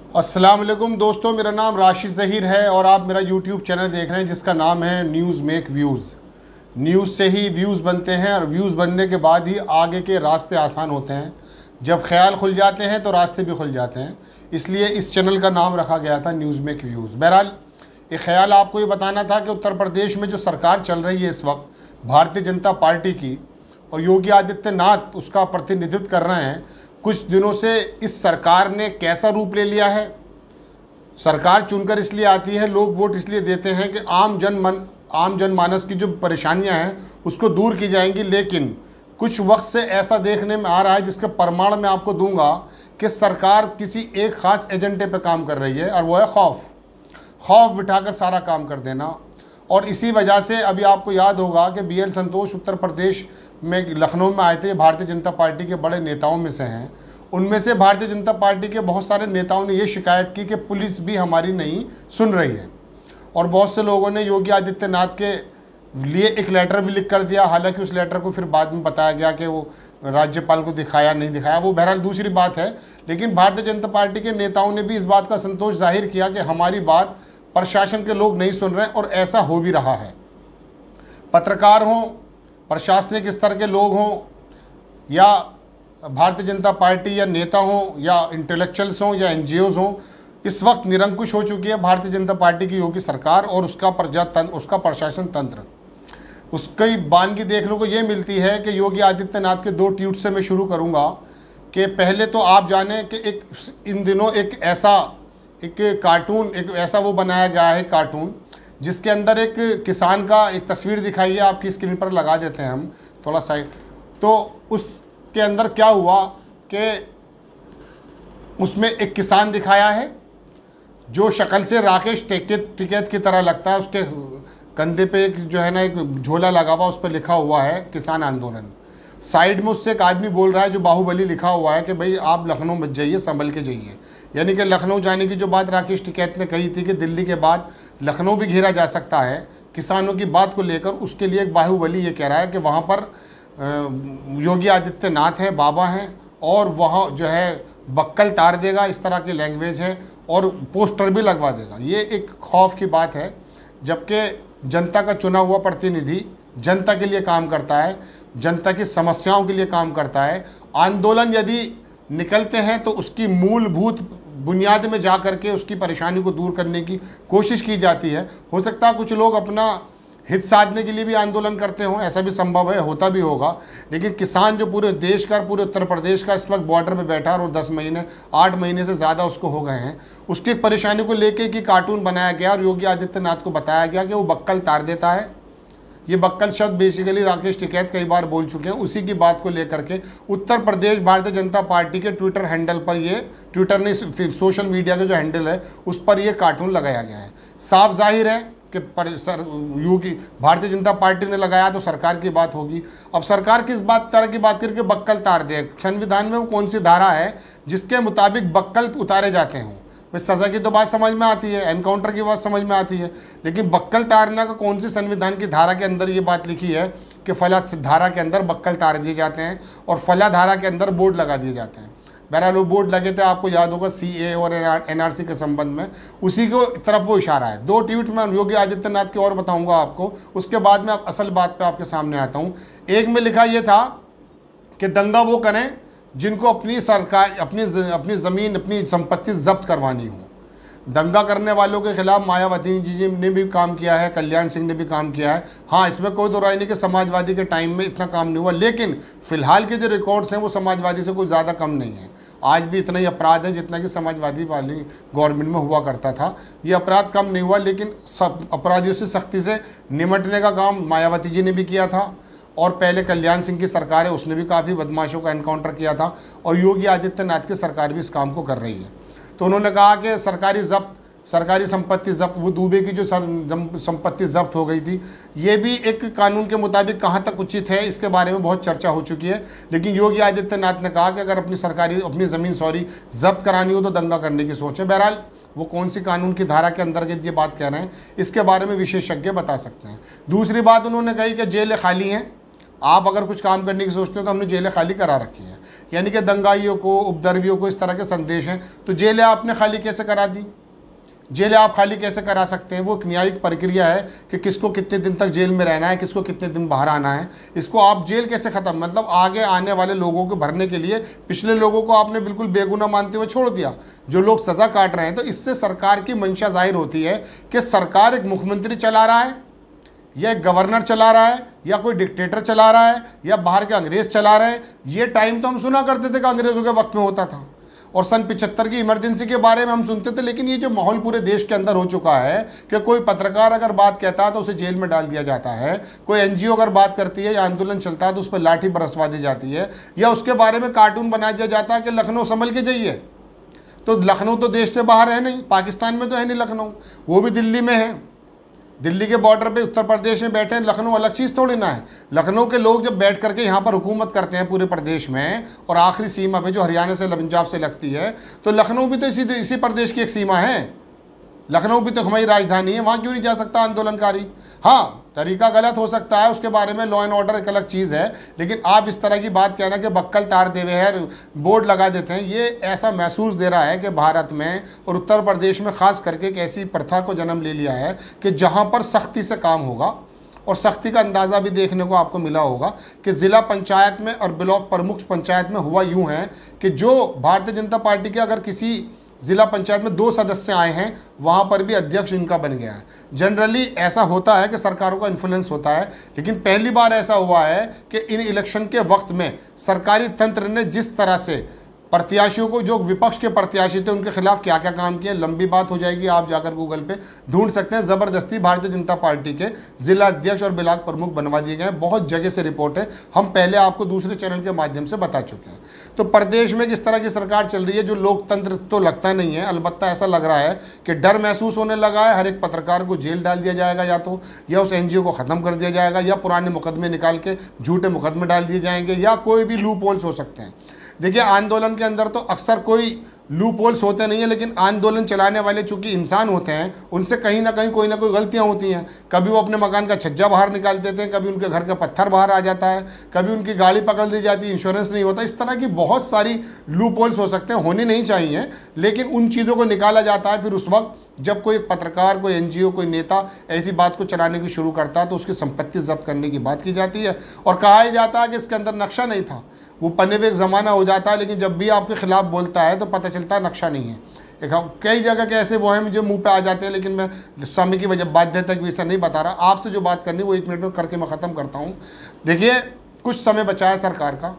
अस्सलाम वालेकुम दोस्तों, मेरा नाम राशिद ज़हीर है और आप मेरा यूट्यूब चैनल देख रहे हैं जिसका नाम है न्यूज़ मेक व्यूज़। न्यूज़ से ही व्यूज़ बनते हैं और व्यूज़ बनने के बाद ही आगे के रास्ते आसान होते हैं। जब ख्याल खुल जाते हैं तो रास्ते भी खुल जाते हैं, इसलिए इस चैनल का नाम रखा गया था न्यूज़ मेक व्यूज़। बहरहाल एक ख्याल आपको ये बताना था कि उत्तर प्रदेश में जो सरकार चल रही है इस वक्त भारतीय जनता पार्टी की, और योगी आदित्यनाथ उसका प्रतिनिधित्व कर रहे हैं, कुछ दिनों से इस सरकार ने कैसा रूप ले लिया है। सरकार चुनकर इसलिए आती है, लोग वोट इसलिए देते हैं कि आम जनमानस की जो परेशानियां हैं उसको दूर की जाएंगी, लेकिन कुछ वक्त से ऐसा देखने में आ रहा है जिसका प्रमाण मैं आपको दूंगा कि सरकार किसी एक ख़ास एजेंडे पर काम कर रही है, और वो है खौफ बिठाकर सारा काम कर देना। और इसी वजह से अभी आपको याद होगा कि BL संतोष उत्तर प्रदेश में लखनऊ में आए थे। भारतीय जनता पार्टी के बड़े नेताओं में से हैं। उनमें से भारतीय जनता पार्टी के बहुत सारे नेताओं ने ये शिकायत की कि पुलिस भी हमारी नहीं सुन रही है, और बहुत से लोगों ने योगी आदित्यनाथ के लिए एक लेटर भी लिख कर दिया। हालांकि उस लेटर को फिर बाद में बताया गया कि वो राज्यपाल को दिखाया नहीं दिखाया, वो बहरहाल दूसरी बात है। लेकिन भारतीय जनता पार्टी के नेताओं ने भी इस बात का संतोष जाहिर किया कि हमारी बात प्रशासन के लोग नहीं सुन रहे, और ऐसा हो भी रहा है। पत्रकार हों, प्रशासनिक स्तर के लोग हों, या भारतीय जनता पार्टी या नेता हों, या इंटेलेक्चुअल्स हों, या NGOs हों, इस वक्त निरंकुश हो चुकी है भारतीय जनता पार्टी की योगी सरकार और उसका प्रशासन तंत्र। उसकी बानगी देखने को ये मिलती है कि योगी आदित्यनाथ के 2 ट्वीट से मैं शुरू करूँगा कि पहले तो आप जानें कि इन दिनों एक ऐसा वो बनाया गया है कार्टून, जिसके अंदर एक किसान का एक तस्वीर दिखाई है, आपकी स्क्रीन पर लगा देते हैं हम थोड़ा सा। तो उसके अंदर क्या हुआ कि उसमें एक किसान दिखाया है जो शक्ल से राकेश टिकैत की तरह लगता है। उसके कंधे पे एक जो है ना एक झोला लगा हुआ, उस पर लिखा हुआ है किसान आंदोलन। साइड में उससे एक आदमी बोल रहा है जो बाहुबली लिखा हुआ है कि भाई आप लखनऊ मत जाइए, संभल के जाइए। यानी कि लखनऊ जाने की जो बात राकेश टिकैत ने कही थी कि दिल्ली के बाद लखनऊ भी घेरा जा सकता है किसानों की बात को लेकर, उसके लिए एक बाहुबली ये कह रहा है कि वहाँ पर योगी आदित्यनाथ हैं, बाबा हैं, और वह जो है बक्कल तार देगा, इस तरह की लैंग्वेज है, और पोस्टर भी लगवा देगा। ये एक खौफ की बात है, जबकि जनता का चुना हुआ प्रतिनिधि जनता के लिए काम करता है, जनता की समस्याओं के लिए काम करता है। आंदोलन यदि निकलते हैं तो उसकी मूलभूत बुनियाद में जा कर के उसकी परेशानी को दूर करने की कोशिश की जाती है। हो सकता है कुछ लोग अपना हित साधने के लिए भी आंदोलन करते हों, ऐसा भी संभव है, होता भी होगा। लेकिन किसान जो पूरे देश का, पूरे उत्तर प्रदेश का इस वक्त बॉर्डर पे बैठा और 8 महीने से ज़्यादा उसको हो गए हैं, उसकी परेशानी को लेके कि कार्टून बनाया गया और योगी आदित्यनाथ को बताया गया कि वो बक्कल तार देता है। ये बक्कल शब्द बेसिकली राकेश टिकैत कई बार बोल चुके हैं। उसी की बात को लेकर के उत्तर प्रदेश भारतीय जनता पार्टी के ट्विटर हैंडल पर, ये ट्विटर ने सोशल मीडिया का जो हैंडल है उस पर यह कार्टून लगाया गया है। साफ जाहिर है कि योगी भारतीय जनता पार्टी ने लगाया तो सरकार की बात होगी। अब सरकार किस तरह की बात करके बक्कल तार दे? संविधान में वो कौन सी धारा है जिसके मुताबिक बक्कल उतारे जाते हों? भाई सज़ा की तो बात समझ में आती है, एनकाउंटर की बात समझ में आती है, लेकिन बक्कल तारना का कौन सी संविधान की धारा के अंदर ये बात लिखी है कि फला धारा के अंदर बक्कल तार दिए जाते हैं और फला धारा के अंदर बोर्ड लगा दिए जाते हैं? बहरहाल वो बोर्ड लगे थे, आपको याद होगा, CA और NRC के संबंध में, उसी को तरफ वो इशारा है। 2 ट्वीट में योगी आदित्यनाथ के और बताऊंगा आपको, उसके बाद में असल बात पे आपके सामने आता हूँ। एक में लिखा ये था कि दंगा वो करें जिनको अपनी सरकार, अपनी ज़मीन, अपनी संपत्ति जब्त करवानी हो। दंगा करने वालों के खिलाफ मायावती जी ने भी काम किया है, कल्याण सिंह ने भी काम किया है। हाँ, इसमें कोई दो राय नहीं कि समाजवादी के टाइम में इतना काम नहीं हुआ, लेकिन फिलहाल के जो रिकॉर्ड्स हैं वो समाजवादी से कोई ज़्यादा कम नहीं है। आज भी इतना ही अपराध है जितना कि समाजवादी वाली गवर्नमेंट में हुआ करता था। ये अपराध कम नहीं हुआ, लेकिन सब अपराधियों से सख्ती से निमटने का काम मायावती जी ने भी किया था, और पहले कल्याण सिंह की सरकार है उसने भी काफ़ी बदमाशों का एनकाउंटर किया था, और योगी आदित्यनाथ की सरकार भी इस काम को कर रही है। तो उन्होंने कहा कि सरकारी संपत्ति जब्त, वो दुबे की जो संपत्ति जब्त हो गई थी, ये भी एक कानून के मुताबिक कहाँ तक उचित है, इसके बारे में बहुत चर्चा हो चुकी है। लेकिन योगी आदित्यनाथ ने कहा कि अगर अपनी ज़मीन जब्त करानी हो तो दंगा करने की सोच है। बहरहाल वो कौन सी कानून की धारा के अंतर्गत ये बात कह रहे हैं, इसके बारे में विशेषज्ञ बता सकते हैं। दूसरी बात उन्होंने कही कि जेलें खाली हैं, आप अगर कुछ काम करने की सोचते हो तो हमने जेलें खाली करा रखी हैं। यानी कि दंगाइयों को, उपद्रवियों को इस तरह के संदेश हैं, तो जेलें आपने खाली कैसे करा दी? जेलें आप खाली कैसे करा सकते हैं? वो एक न्यायिक प्रक्रिया है कि किसको कितने दिन तक जेल में रहना है, किसको कितने दिन बाहर आना है। इसको आप जेल कैसे ख़त्म, मतलब आगे आने वाले लोगों को भरने के लिए पिछले लोगों को आपने बिल्कुल बेगुनाह मानते हुए छोड़ दिया, जो लोग सज़ा काट रहे हैं। तो इससे सरकार की मंशा जाहिर होती है कि सरकार एक मुख्यमंत्री चला रहा है, या एक गवर्नर चला रहा है, या कोई डिक्टेटर चला रहा है, या बाहर के अंग्रेज़ चला रहे हैं। ये टाइम तो हम सुना करते थे कि अंग्रेज़ों के वक्त में होता था, और सन 75 की इमरजेंसी के बारे में हम सुनते थे। लेकिन ये जो माहौल पूरे देश के अंदर हो चुका है कि कोई पत्रकार अगर बात कहता है तो उसे जेल में डाल दिया जाता है, कोई एनजीओ अगर बात करती है या आंदोलन चलता है तो उस पर लाठी बरसवा दी जाती है, या उसके बारे में कार्टून बना दिया जाता है कि लखनऊ संभल के जाइए। तो लखनऊ तो देश से बाहर है नहीं, पाकिस्तान में तो है नहीं लखनऊ, वो भी दिल्ली में है। दिल्ली के बॉर्डर पे उत्तर प्रदेश में बैठे हैं, लखनऊ अलग चीज़ थोड़ी ना है। लखनऊ के लोग जब बैठ करके यहाँ पर हुकूमत करते हैं पूरे प्रदेश में, और आखिरी सीमा पे जो हरियाणा से पंजाब से लगती है, तो लखनऊ भी तो इसी प्रदेश की एक सीमा है। लखनऊ भी तो हमारी राजधानी है, वहाँ क्यों नहीं जा सकता आंदोलनकारी? हाँ, तरीका गलत हो सकता है, उसके बारे में लॉ एंड ऑर्डर एक अलग चीज़ है। लेकिन आप इस तरह की बात कहना कि बक्कल तार देवे है, बोर्ड लगा देते हैं, ये ऐसा महसूस दे रहा है कि भारत में और उत्तर प्रदेश में ख़ास करके एक ऐसी प्रथा को जन्म ले लिया है कि जहाँ पर सख्ती से काम होगा। और सख्ती का अंदाज़ा भी देखने को आपको मिला होगा कि ज़िला पंचायत में और ब्लॉक प्रमुख पंचायत में हुआ यूँ है कि जो भारतीय जनता पार्टी के अगर किसी ज़िला पंचायत में 2 सदस्य आए हैं, वहाँ पर भी अध्यक्ष इनका बन गया है। जनरली ऐसा होता है कि सरकारों का इन्फ्लुएंस होता है, लेकिन पहली बार ऐसा हुआ है कि इन इलेक्शन के वक्त में सरकारी तंत्र ने जिस तरह से प्रत्याशियों को, जो विपक्ष के प्रत्याशी थे, उनके खिलाफ क्या क्या काम किए, लंबी बात हो जाएगी, आप जाकर गूगल पे ढूंढ सकते हैं। ज़बरदस्ती भारतीय जनता पार्टी के जिला अध्यक्ष और ब्लॉक प्रमुख बनवा दिए गए हैं। बहुत जगह से रिपोर्ट है, हम पहले आपको दूसरे चैनल के माध्यम से बता चुके हैं। तो प्रदेश में किस तरह की सरकार चल रही है, जो लोकतंत्र तो लगता नहीं है, अलबत्ता ऐसा लग रहा है कि डर महसूस होने लगा है। हर एक पत्रकार को जेल डाल दिया जाएगा, या उस एनजीओ को ख़त्म कर दिया जाएगा, या पुराने मुकदमे निकाल के झूठे मुकदमे डाल दिए जाएंगे, या कोई भी लूप होल्स हो सकते हैं। देखिए, आंदोलन के अंदर तो अक्सर कोई लूप होल्स होते नहीं है, लेकिन आंदोलन चलाने वाले चूंकि इंसान होते हैं, उनसे कहीं ना कहीं कोई ना कोई गलतियां होती हैं। कभी वो अपने मकान का छज्जा बाहर निकाल देते हैं, कभी उनके घर का पत्थर बाहर आ जाता है, कभी उनकी गाड़ी पकड़ ली जाती है, इंश्योरेंस नहीं होता। इस तरह की बहुत सारी लूप होल्स हो सकते हैं, होनी नहीं चाहिए, लेकिन उन चीज़ों को निकाला जाता है। फिर उस वक्त जब कोई पत्रकार, कोई एनजीओ, कोई नेता ऐसी बात को चलाने की शुरू करता है तो उसकी संपत्ति जब्त करने की बात की जाती है, और कहा ही जाता है कि इसके अंदर नक्शा नहीं था। वो पन्ने पे एक ज़माना हो जाता है, लेकिन जब भी आपके खिलाफ बोलता है तो पता चलता है नक्शा नहीं है। एक कई जगह के ऐसे वो हैं मुझे मुंह पे आ जाते हैं, लेकिन मैं समय की वजह बाध्यता की वजह से नहीं बता रहा। आपसे जो बात करनी वो 1 मिनट में करके मैं ख़त्म करता हूँ। देखिए, कुछ समय बचा है सरकार का,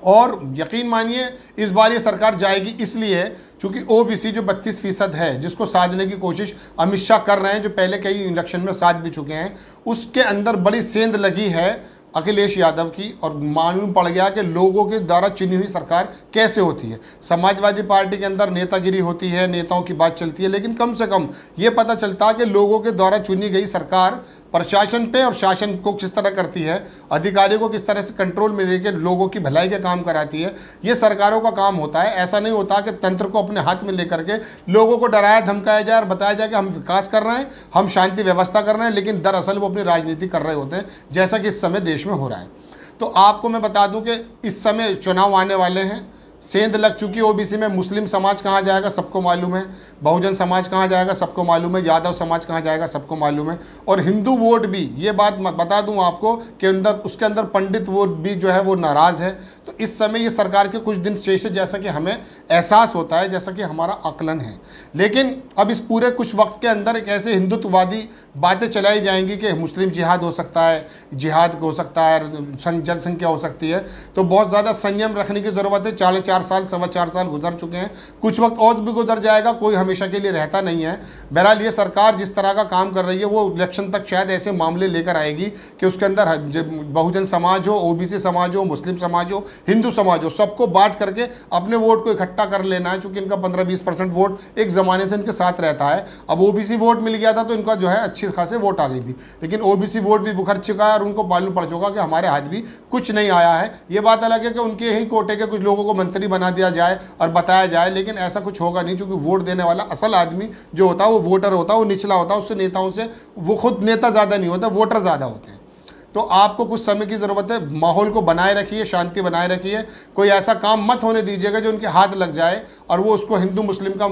और यकीन मानिए इस बार ये सरकार जाएगी इसलिए क्योंकि ओबीसी जो 32% है, जिसको साधने की कोशिश अमित शाह कर रहे हैं, जो पहले कई इलेक्शन में साध भी चुके हैं, उसके अंदर बड़ी सेंध लगी है अखिलेश यादव की, और मालूम पड़ गया कि लोगों के द्वारा चुनी हुई सरकार कैसे होती है। समाजवादी पार्टी के अंदर नेतागिरी होती है, नेताओं की बात चलती है, लेकिन कम से कम ये पता चलता है कि लोगों के द्वारा चुनी गई सरकार प्रशासन पे और शासन को किस तरह करती है, अधिकारियों को किस तरह से कंट्रोल में लेकर लोगों की भलाई के काम कराती है। ये सरकारों का काम होता है। ऐसा नहीं होता कि तंत्र को अपने हाथ में लेकर के लोगों को डराया धमकाया जाए और बताया जाए कि हम विकास कर रहे हैं, हम शांति व्यवस्था कर रहे हैं, लेकिन दरअसल वो अपनी राजनीति कर रहे होते हैं, जैसा कि इस समय देश में हो रहा है। तो आपको मैं बता दूं कि इस समय चुनाव आने वाले हैं, सेंध लग चुकी ओबीसी में। मुस्लिम समाज कहाँ जाएगा सबको मालूम है, बहुजन समाज कहाँ जाएगा सबको मालूम है, यादव समाज कहाँ जाएगा सबको मालूम है, और हिंदू वोट भी, ये बात बता दूं आपको कि उसके अंदर पंडित वोट भी जो है वो नाराज़ है। तो इस समय ये सरकार के कुछ दिन शेष है, जैसा कि हमें एहसास होता है, जैसा कि हमारा आकलन है। लेकिन अब इस पूरे कुछ वक्त के अंदर एक ऐसे हिंदुत्ववादी बातें चलाई जाएंगी कि मुस्लिम जिहाद हो सकता है, जिहाद हो सकता है, जनसंख्या हो सकती है। तो बहुत ज़्यादा संयम रखने की ज़रूरत है। 4 साल 4.25 साल गुजर चुके हैं, कुछ वक्त और भी गुजर जाएगा, कोई हमेशा के लिए रहता नहीं है। बहरहाल ये सरकार जिस तरह का काम कर रही है, वो इलेक्शन तक शायद ऐसे मामले लेकर आएगी कि उसके अंदर बहुजन समाज हो, ओबीसी समाज हो, मुस्लिम समाज हो, हिंदू समाज हो, सबको बांट करके अपने वोट को इकट्ठा कर लेना है। चूंकि इनका 15-20% वोट एक ज़माने से इनके साथ रहता है। अब ओबीसी वोट मिल गया था तो इनका जो है अच्छी खासे वोट आ गई थी, लेकिन ओबीसी वोट भी बुखर चुका है और उनको मालूम पड़ चुका कि हमारे हाथ भी कुछ नहीं आया है। ये बात अलग है कि उनके ही कोटे के कुछ लोगों को मंत्री बना दिया जाए और बताया जाए, लेकिन ऐसा कुछ होगा नहीं, क्योंकि वोट देने वाला असल आदमी जो होता है वो वोटर होता है, वो निचला होता है। उससे नेताओं से वो खुद नेता ज़्यादा नहीं होता, वोटर ज़्यादा होते हैं। तो आपको कुछ समय की ज़रूरत है। माहौल को बनाए रखिए, शांति बनाए रखिए, कोई ऐसा काम मत होने दीजिएगा जो उनके हाथ लग जाए और वो उसको हिंदू मुस्लिम का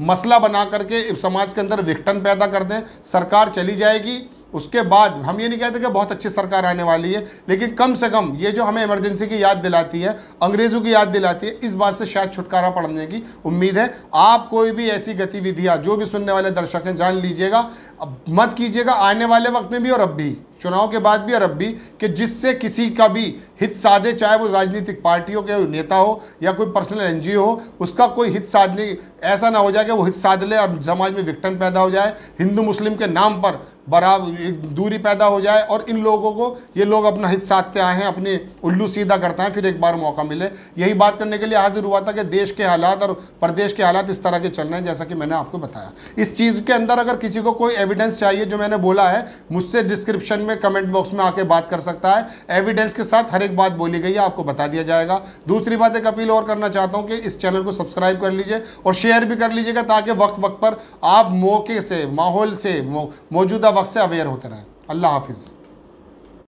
मसला बना करके समाज के अंदर विघटन पैदा कर दें। सरकार चली जाएगी, उसके बाद हम ये नहीं कहते कि बहुत अच्छी सरकार आने वाली है, लेकिन कम से कम ये जो हमें इमरजेंसी की याद दिलाती है, अंग्रेज़ों की याद दिलाती है, इस बात से शायद छुटकारा पड़ने की उम्मीद है। आप कोई भी ऐसी गतिविधियाँ, जो भी सुनने वाले दर्शक हैं, जान लीजिएगा, मत कीजिएगा आने वाले वक्त में भी और अब भी, चुनाव के बाद भी और अब भी, कि जिससे किसी का भी हित साधे, चाहे वो राजनीतिक पार्टियों के नेता हो या कोई पर्सनल एनजीओ हो, उसका कोई हित साधने, ऐसा ना हो जाए कि वो हित साध ले और समाज में विघटन पैदा हो जाए, हिंदू मुस्लिम के नाम पर बराबर एक दूरी पैदा हो जाए और इन लोगों को, ये लोग अपना हित साधते आए हैं, अपने उल्लू सीधा करते हैं, फिर एक बार मौका मिले। यही बात करने के लिए हाजिर हुआ था कि देश के हालात और प्रदेश के हालात इस तरह के चल रहे हैं, जैसा कि मैंने आपको बताया। इस चीज़ के अंदर अगर किसी को कोई एविडेंस चाहिए जो मैंने बोला है, मुझसे डिस्क्रिप्शन में कमेंट बॉक्स में आके बात कर सकता है। एविडेंस के साथ हर एक बात बोली गई है, आपको बता दिया जाएगा। दूसरी बात, एक अपील और करना चाहता हूं कि इस चैनल को सब्सक्राइब कर लीजिए और शेयर भी कर लीजिएगा, ताकि वक्त वक्त पर आप मौके से, माहौल से, मौजूदा वक्त से अवेयर होते रहें। अल्लाह हाफिज़।